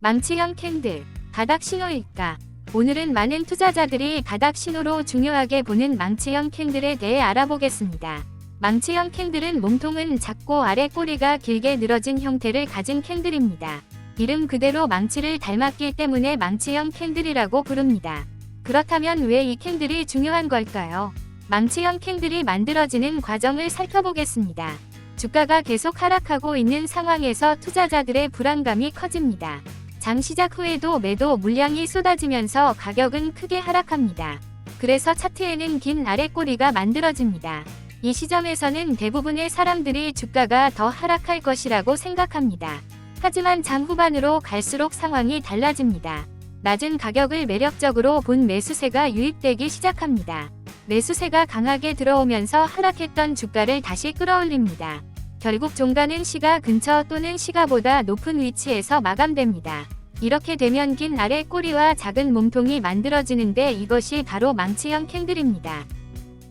망치형 캔들, 바닥 신호일까? 오늘은 많은 투자자들이 바닥 신호로 중요하게 보는 망치형 캔들에 대해 알아보겠습니다. 망치형 캔들은 몸통은 작고 아래 꼬리가 길게 늘어진 형태를 가진 캔들입니다. 이름 그대로 망치를 닮았기 때문에 망치형 캔들이라고 부릅니다. 그렇다면 왜 이 캔들이 중요한 걸까요? 망치형 캔들이 만들어지는 과정을 살펴보겠습니다. 주가가 계속 하락하고 있는 상황에서 투자자들의 불안감이 커집니다. 장 시작 후에도 매도 물량이 쏟아지면서 가격은 크게 하락합니다. 그래서 차트에는 긴 아랫꼬리가 만들어집니다. 이 시점에서는 대부분의 사람들이 주가가 더 하락할 것이라고 생각합니다. 하지만 장 후반으로 갈수록 상황이 달라집니다. 낮은 가격을 매력적으로 본 매수세가 유입되기 시작합니다. 매수세가 강하게 들어오면서 하락했던 주가를 다시 끌어올립니다. 결국 종가는 시가 근처 또는 시가보다 높은 위치에서 마감됩니다. 이렇게 되면 긴 아래 꼬리와 작은 몸통이 만들어지는데 이것이 바로 망치형 캔들입니다.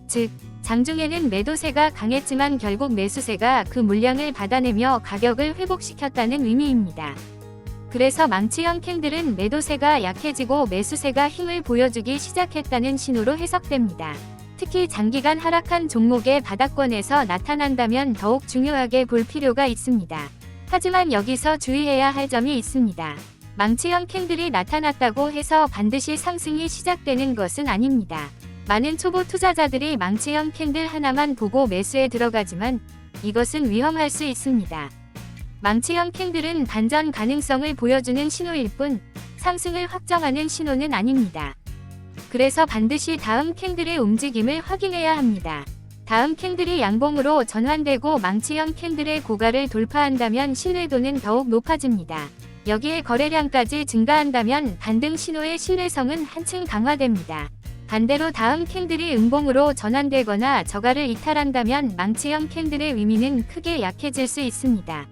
즉, 장중에는 매도세가 강했지만 결국 매수세가 그 물량을 받아내며 가격을 회복시켰다는 의미입니다. 그래서 망치형 캔들은 매도세가 약해지고 매수세가 힘을 보여주기 시작했다는 신호로 해석됩니다. 특히 장기간 하락한 종목의 바닥권에서 나타난다면 더욱 중요하게 볼 필요가 있습니다. 하지만 여기서 주의해야 할 점이 있습니다. 망치형 캔들이 나타났다고 해서 반드시 상승이 시작되는 것은 아닙니다. 많은 초보 투자자들이 망치형 캔들 하나만 보고 매수에 들어가지만 이것은 위험할 수 있습니다. 망치형 캔들은 반전 가능성을 보여주는 신호일 뿐 상승을 확정하는 신호는 아닙니다. 그래서 반드시 다음 캔들의 움직임을 확인해야 합니다. 다음 캔들이 양봉으로 전환되고 망치형 캔들의 고가를 돌파한다면 신뢰도는 더욱 높아집니다. 여기에 거래량까지 증가한다면 반등 신호의 신뢰성은 한층 강화됩니다. 반대로 다음 캔들이 음봉으로 전환되거나 저가를 이탈한다면 망치형 캔들의 의미는 크게 약해질 수 있습니다.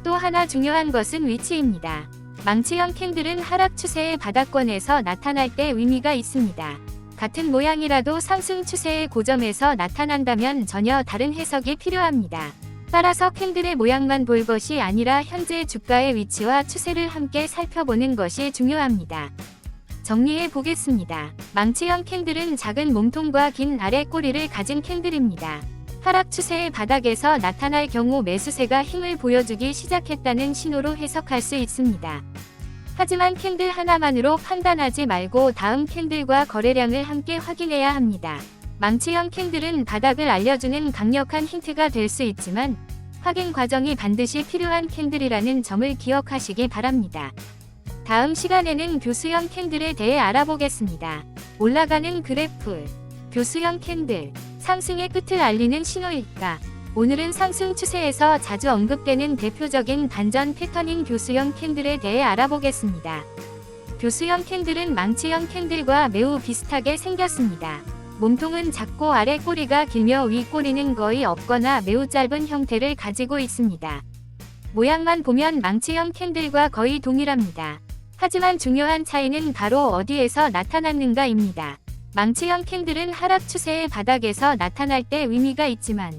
또 하나 중요한 것은 위치입니다. 망치형 캔들은 하락 추세의 바닥권에서 나타날 때 의미가 있습니다. 같은 모양이라도 상승 추세의 고점에서 나타난다면 전혀 다른 해석이 필요합니다. 따라서 캔들의 모양만 볼 것이 아니라 현재 주가의 위치와 추세를 함께 살펴보는 것이 중요합니다. 정리해 보겠습니다. 망치형 캔들은 작은 몸통과 긴 아래 꼬리를 가진 캔들입니다. 하락 추세의 바닥에서 나타날 경우 매수세가 힘을 보여주기 시작했다는 신호로 해석할 수 있습니다. 하지만 캔들 하나만으로 판단하지 말고 다음 캔들과 거래량을 함께 확인해야 합니다. 망치형 캔들은 바닥을 알려주는 강력한 힌트가 될 수 있지만 확인 과정이 반드시 필요한 캔들이라는 점을 기억하시기 바랍니다. 다음 시간에는 교수형 캔들에 대해 알아보겠습니다. 올라가는 그래프, 교수형 캔들, 상승의 끝을 알리는 신호일까? 오늘은 상승 추세에서 자주 언급되는 대표적인 반전 패턴인 교수형 캔들에 대해 알아보겠습니다. 교수형 캔들은 망치형 캔들과 매우 비슷하게 생겼습니다. 몸통은 작고 아래 꼬리가 길며 위 꼬리는 거의 없거나 매우 짧은 형태를 가지고 있습니다. 모양만 보면 망치형 캔들과 거의 동일합니다. 하지만 중요한 차이는 바로 어디에서 나타났는가입니다. 망치형 캔들은 하락 추세의 바닥에서 나타날 때 의미가 있지만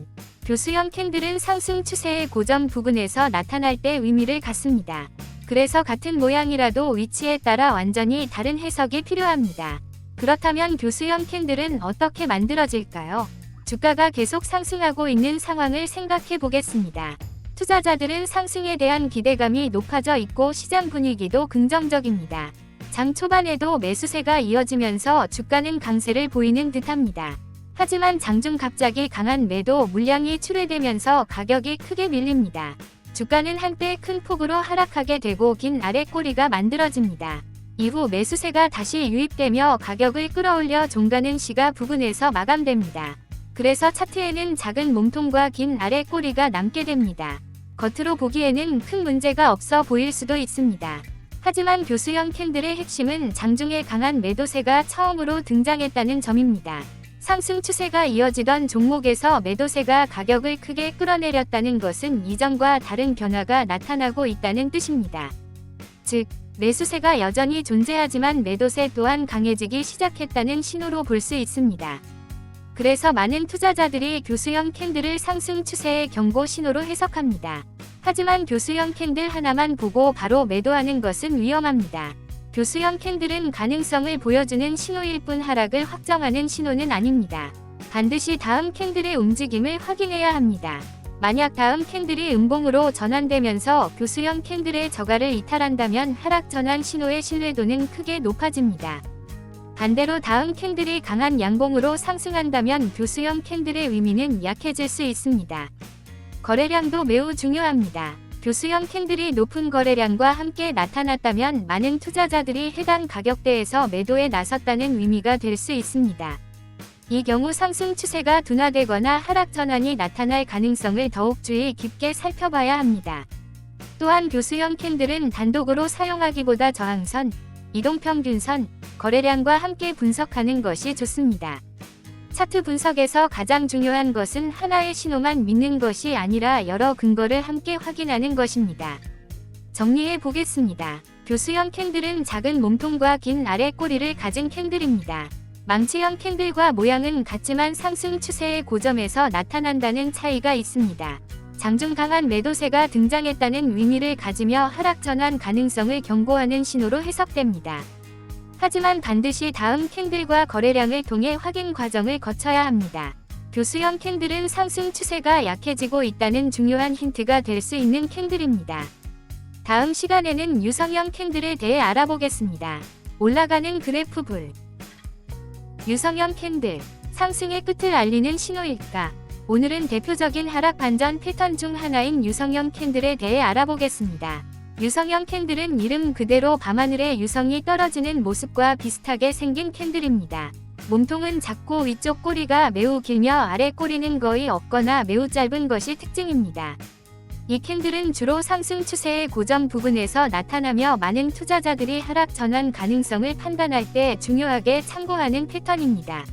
교수형 캔들은 상승 추세의 고점 부근에서 나타날 때 의미를 갖습니다. 그래서 같은 모양이라도 위치에 따라 완전히 다른 해석이 필요합니다. 그렇다면 교수형 캔들은 어떻게 만들어질까요? 주가가 계속 상승하고 있는 상황을 생각해 보겠습니다. 투자자들은 상승에 대한 기대감이 높아져 있고 시장 분위기도 긍정적입니다. 장 초반에도 매수세가 이어지면서 주가는 강세를 보이는 듯합니다. 하지만 장중 갑자기 강한 매도 물량이 출회되면서 가격이 크게 밀립니다. 주가는 한때 큰 폭으로 하락하게 되고 긴 아래 꼬리가 만들어집니다. 이후 매수세가 다시 유입되며 가격을 끌어올려 종가는 시가 부근에서 마감됩니다. 그래서 차트에는 작은 몸통과 긴 아래 꼬리가 남게 됩니다. 겉으로 보기에는 큰 문제가 없어 보일 수도 있습니다. 하지만 교수형 캔들의 핵심은 장중에 강한 매도세가 처음으로 등장했다는 점입니다. 상승 추세가 이어지던 종목에서 매도세가 가격을 크게 끌어내렸다는 것은 이전과 다른 변화가 나타나고 있다는 뜻입니다. 즉, 매수세가 여전히 존재하지만 매도세 또한 강해지기 시작했다는 신호로 볼 수 있습니다. 그래서 많은 투자자들이 교수형 캔들을 상승 추세의 경고 신호로 해석합니다. 하지만 교수형 캔들 하나만 보고 바로 매도하는 것은 위험합니다. 교수형 캔들은 가능성을 보여주는 신호일 뿐 하락을 확정하는 신호는 아닙니다. 반드시 다음 캔들의 움직임을 확인해야 합니다. 만약 다음 캔들이 음봉으로 전환되면서 교수형 캔들의 저가를 이탈한다면 하락 전환 신호의 신뢰도는 크게 높아집니다. 반대로 다음 캔들이 강한 양봉으로 상승한다면 교수형 캔들의 의미는 약해질 수 있습니다. 거래량도 매우 중요합니다. 교수형 캔들이 높은 거래량과 함께 나타났다면 많은 투자자들이 해당 가격대에서 매도에 나섰다는 의미가 될 수 있습니다. 이 경우 상승 추세가 둔화되거나 하락 전환이 나타날 가능성을 더욱 주의 깊게 살펴봐야 합니다. 또한 교수형 캔들은 단독으로 사용하기보다 저항선, 이동평균선, 거래량과 함께 분석하는 것이 좋습니다. 차트 분석에서 가장 중요한 것은 하나의 신호만 믿는 것이 아니라 여러 근거를 함께 확인하는 것입니다. 정리해 보겠습니다. 교수형 캔들은 작은 몸통과 긴 아래 꼬리를 가진 캔들입니다. 망치형 캔들과 모양은 같지만 상승 추세의 고점에서 나타난다는 차이가 있습니다. 장중 강한 매도세가 등장했다는 의미를 가지며 하락 전환 가능성을 경고하는 신호로 해석됩니다. 하지만 반드시 다음 캔들과 거래량을 통해 확인 과정을 거쳐야 합니다. 교수형 캔들은 상승 추세가 약해지고 있다는 중요한 힌트가 될 수 있는 캔들입니다. 다음 시간에는 유성형 캔들에 대해 알아보겠습니다. 올라가는 그래프불. 유성형 캔들, 상승의 끝을 알리는 신호일까? 오늘은 대표적인 하락 반전 패턴 중 하나인 유성형 캔들에 대해 알아보겠습니다. 유성형 캔들은 이름 그대로 밤하늘에 유성이 떨어지는 모습과 비슷하게 생긴 캔들입니다. 몸통은 작고 위쪽 꼬리가 매우 길며 아래 꼬리는 거의 없거나 매우 짧은 것이 특징입니다. 이 캔들은 주로 상승 추세의 고점 부분에서 나타나며 많은 투자자들이 하락 전환 가능성을 판단할 때 중요하게 참고하는 패턴입니다.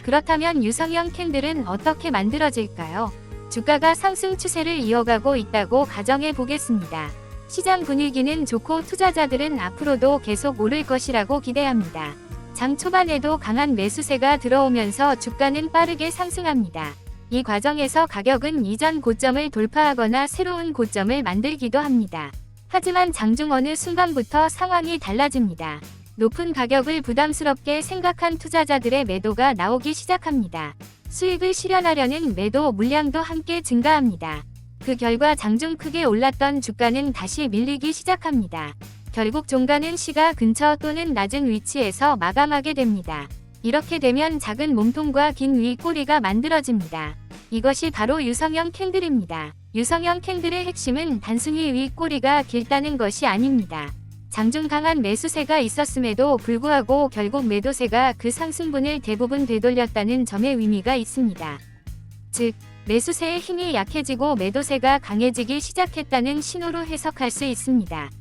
그렇다면 유성형 캔들은 어떻게 만들어질까요? 주가가 상승 추세를 이어가고 있다고 가정해 보겠습니다. 시장 분위기는 좋고 투자자들은 앞으로도 계속 오를 것이라고 기대합니다. 장 초반에도 강한 매수세가 들어오면서 주가는 빠르게 상승합니다. 이 과정에서 가격은 이전 고점을 돌파하거나 새로운 고점을 만들기도 합니다. 하지만 장중 어느 순간부터 상황이 달라집니다. 높은 가격을 부담스럽게 생각한 투자자들의 매도가 나오기 시작합니다. 수익을 실현하려는 매도 물량도 함께 증가합니다. 그 결과 장중 크게 올랐던 주가는 다시 밀리기 시작합니다. 결국 종가는 시가 근처 또는 낮은 위치에서 마감하게 됩니다. 이렇게 되면 작은 몸통과 긴 윗꼬리가 만들어집니다. 이것이 바로 유성형 캔들입니다. 유성형 캔들의 핵심은 단순히 윗꼬리가 길다는 것이 아닙니다. 장중 강한 매수세가 있었음에도 불구하고 결국 매도세가 그 상승분을 대부분 되돌렸다는 점에 의미가 있습니다. 즉, 매수세의 힘이 약해지고 매도세가 강해지기 시작했다는 신호로 해석할 수 있습니다.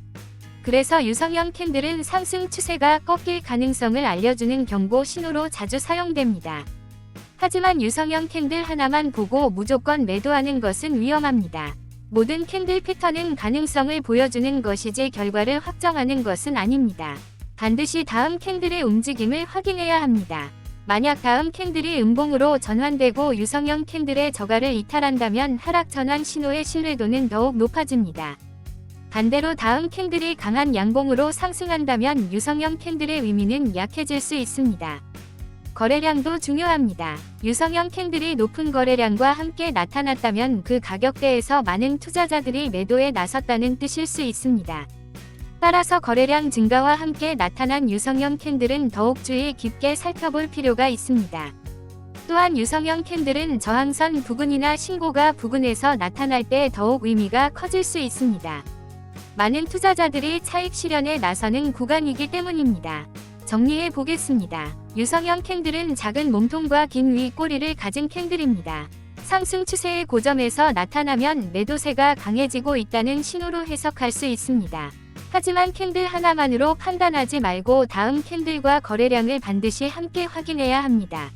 그래서 유성형 캔들은 상승 추세가 꺾일 가능성을 알려주는 경고 신호로 자주 사용됩니다. 하지만 유성형 캔들 하나만 보고 무조건 매도하는 것은 위험합니다. 모든 캔들 패턴은 가능성을 보여주는 것이지 결과를 확정하는 것은 아닙니다. 반드시 다음 캔들의 움직임을 확인해야 합니다. 만약 다음 캔들이 음봉으로 전환되고 유성형 캔들의 저가를 이탈한다면 하락 전환 신호의 신뢰도는 더욱 높아집니다. 반대로 다음 캔들이 강한 양봉으로 상승한다면 유성형 캔들의 의미는 약해질 수 있습니다. 거래량도 중요합니다. 유성형 캔들이 높은 거래량과 함께 나타났다면 그 가격대에서 많은 투자자들이 매도에 나섰다는 뜻일 수 있습니다. 따라서 거래량 증가와 함께 나타난 유성형 캔들은 더욱 주의 깊게 살펴볼 필요가 있습니다. 또한 유성형 캔들은 저항선 부근이나 신고가 부근에서 나타날 때 더욱 의미가 커질 수 있습니다. 많은 투자자들이 차익 실현에 나서는 구간이기 때문입니다. 정리해 보겠습니다. 유성형 캔들은 작은 몸통과 긴 윗꼬리를 가진 캔들입니다. 상승 추세의 고점에서 나타나면 매도세가 강해지고 있다는 신호로 해석할 수 있습니다. 하지만 캔들 하나만으로 판단하지 말고 다음 캔들과 거래량을 반드시 함께 확인해야 합니다.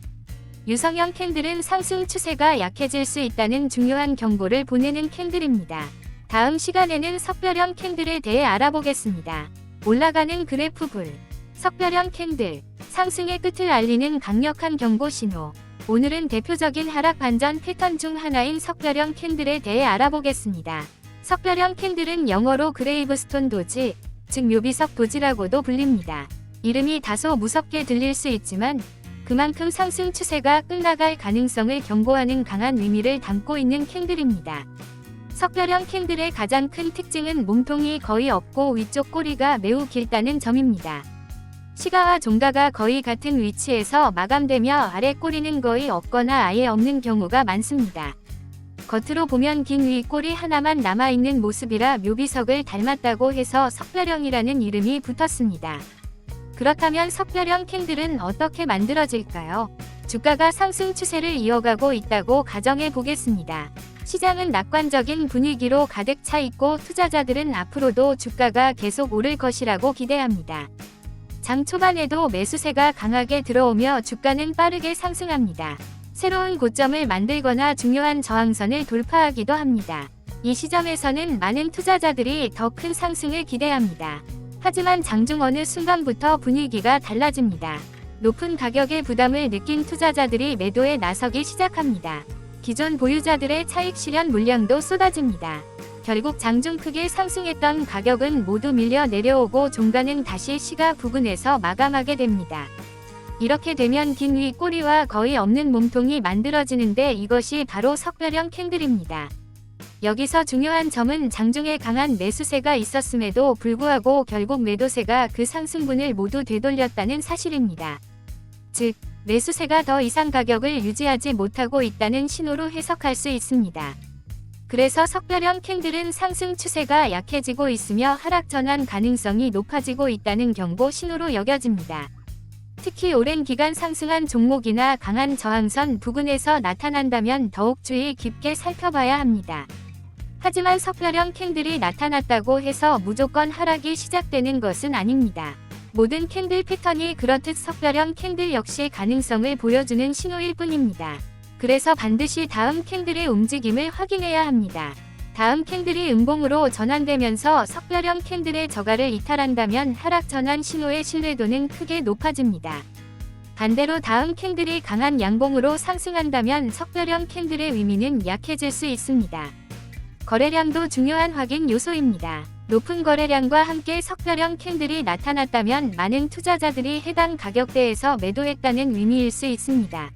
유성형 캔들은 상승 추세가 약해질 수 있다는 중요한 경고를 보내는 캔들입니다. 다음 시간에는 석별형 캔들에 대해 알아보겠습니다. 올라가는 그래프불. 석별형 캔들, 상승의 끝을 알리는 강력한 경고 신호. 오늘은 대표적인 하락 반전 패턴 중 하나인 석별형 캔들에 대해 알아보겠습니다. 석별형 캔들은 영어로 그레이브스톤 도지, 즉 묘비석 도지라고도 불립니다. 이름이 다소 무섭게 들릴 수 있지만 그만큼 상승 추세가 끝나갈 가능성을 경고하는 강한 의미를 담고 있는 캔들입니다. 석별형 캔들의 가장 큰 특징은 몸통이 거의 없고 위쪽 꼬리가 매우 길다는 점입니다. 시가와 종가가 거의 같은 위치에서 마감되며 아래 꼬리는 거의 없거나 아예 없는 경우가 많습니다. 겉으로 보면 긴 위 꼬리 하나만 남아있는 모습이라 묘비석을 닮았다고 해서 석별형이라는 이름이 붙었습니다. 그렇다면 석별형 캔들은 어떻게 만들어질까요? 주가가 상승 추세를 이어가고 있다고 가정해 보겠습니다. 시장은 낙관적인 분위기로 가득 차 있고 투자자들은 앞으로도 주가가 계속 오를 것이라고 기대합니다. 장 초반에도 매수세가 강하게 들어오며 주가는 빠르게 상승합니다. 새로운 고점을 만들거나 중요한 저항선을 돌파하기도 합니다. 이 시점에서는 많은 투자자들이 더 큰 상승을 기대합니다. 하지만 장중 어느 순간부터 분위기가 달라집니다. 높은 가격의 부담을 느낀 투자자들이 매도에 나서기 시작합니다. 기존 보유자들의 차익 실현 물량도 쏟아집니다. 결국 장중 크게 상승했던 가격은 모두 밀려 내려오고 종가는 다시 시가 부근에서 마감하게 됩니다. 이렇게 되면 긴 위 꼬리와 거의 없는 몸통이 만들어지는데 이것이 바로 석별형 캔들입니다. 여기서 중요한 점은 장중에 강한 매수세가 있었음에도 불구하고 결국 매도세가 그 상승분을 모두 되돌렸다는 사실입니다. 즉, 매수세가 더 이상 가격을 유지하지 못하고 있다는 신호로 해석할 수 있습니다. 그래서 석별형 캔들은 상승 추세가 약해지고 있으며 하락 전환 가능성이 높아지고 있다는 경고 신호로 여겨집니다. 특히 오랜 기간 상승한 종목이나 강한 저항선 부근에서 나타난다면 더욱 주의 깊게 살펴봐야 합니다. 하지만 석별형 캔들이 나타났다고 해서 무조건 하락이 시작되는 것은 아닙니다. 모든 캔들 패턴이 그렇듯 석별형 캔들 역시 가능성을 보여주는 신호일 뿐입니다. 그래서 반드시 다음 캔들의 움직임을 확인해야 합니다. 다음 캔들이 음봉으로 전환되면서 석별형 캔들의 저가를 이탈한다면 하락 전환 신호의 신뢰도는 크게 높아집니다. 반대로 다음 캔들이 강한 양봉으로 상승한다면 석별형 캔들의 의미는 약해질 수 있습니다. 거래량도 중요한 확인 요소입니다. 높은 거래량과 함께 석별형 캔들이 나타났다면 많은 투자자들이 해당 가격대에서 매도했다는 의미일 수 있습니다.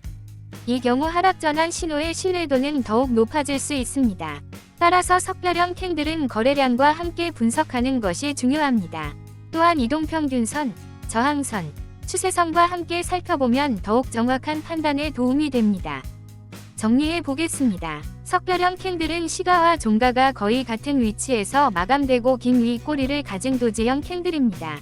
이 경우 하락 전환 신호의 신뢰도는 더욱 높아질 수 있습니다. 따라서 석별형 캔들은 거래량과 함께 분석하는 것이 중요합니다. 또한 이동평균선, 저항선, 추세선과 함께 살펴보면 더욱 정확한 판단에 도움이 됩니다. 정리해 보겠습니다. 석별형 캔들은 시가와 종가가 거의 같은 위치에서 마감되고 긴 위 꼬리를 가진 도지형 캔들입니다.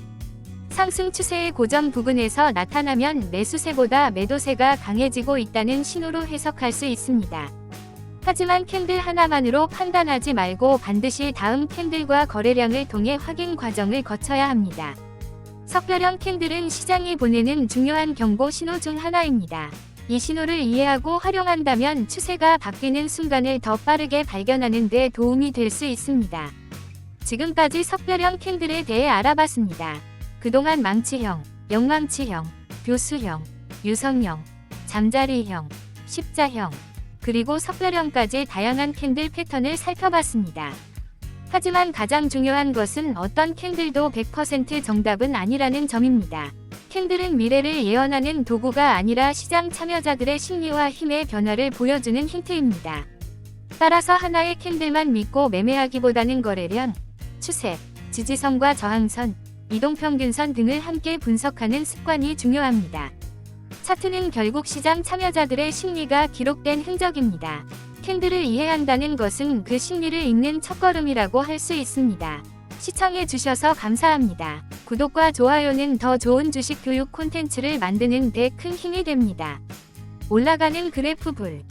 상승 추세의 고점 부근에서 나타나면 매수세보다 매도세가 강해지고 있다는 신호로 해석할 수 있습니다. 하지만 캔들 하나만으로 판단하지 말고 반드시 다음 캔들과 거래량을 통해 확인 과정을 거쳐야 합니다. 석별형 캔들은 시장이 보내는 중요한 경고 신호 중 하나입니다. 이 신호를 이해하고 활용한다면 추세가 바뀌는 순간을 더 빠르게 발견하는 데 도움이 될 수 있습니다. 지금까지 석별형 캔들에 대해 알아봤습니다. 그동안 망치형, 영망치형, 교수형, 유성형, 잠자리형, 십자형, 그리고 석별형까지 다양한 캔들 패턴을 살펴봤습니다. 하지만 가장 중요한 것은 어떤 캔들도 100% 정답은 아니라는 점입니다. 캔들은 미래를 예언하는 도구가 아니라 시장 참여자들의 심리와 힘의 변화를 보여주는 힌트입니다. 따라서 하나의 캔들만 믿고 매매하기보다는 거래량, 추세, 지지선과 저항선, 이동평균선 등을 함께 분석하는 습관이 중요합니다. 차트는 결국 시장 참여자들의 심리가 기록된 흔적입니다. 캔들을 이해한다는 것은 그 심리를 읽는 첫걸음이라고 할 수 있습니다. 시청해 주셔서 감사합니다. 구독과 좋아요는 더 좋은 주식 교육 콘텐츠를 만드는 데 큰 힘이 됩니다. 올라가는 그래프 불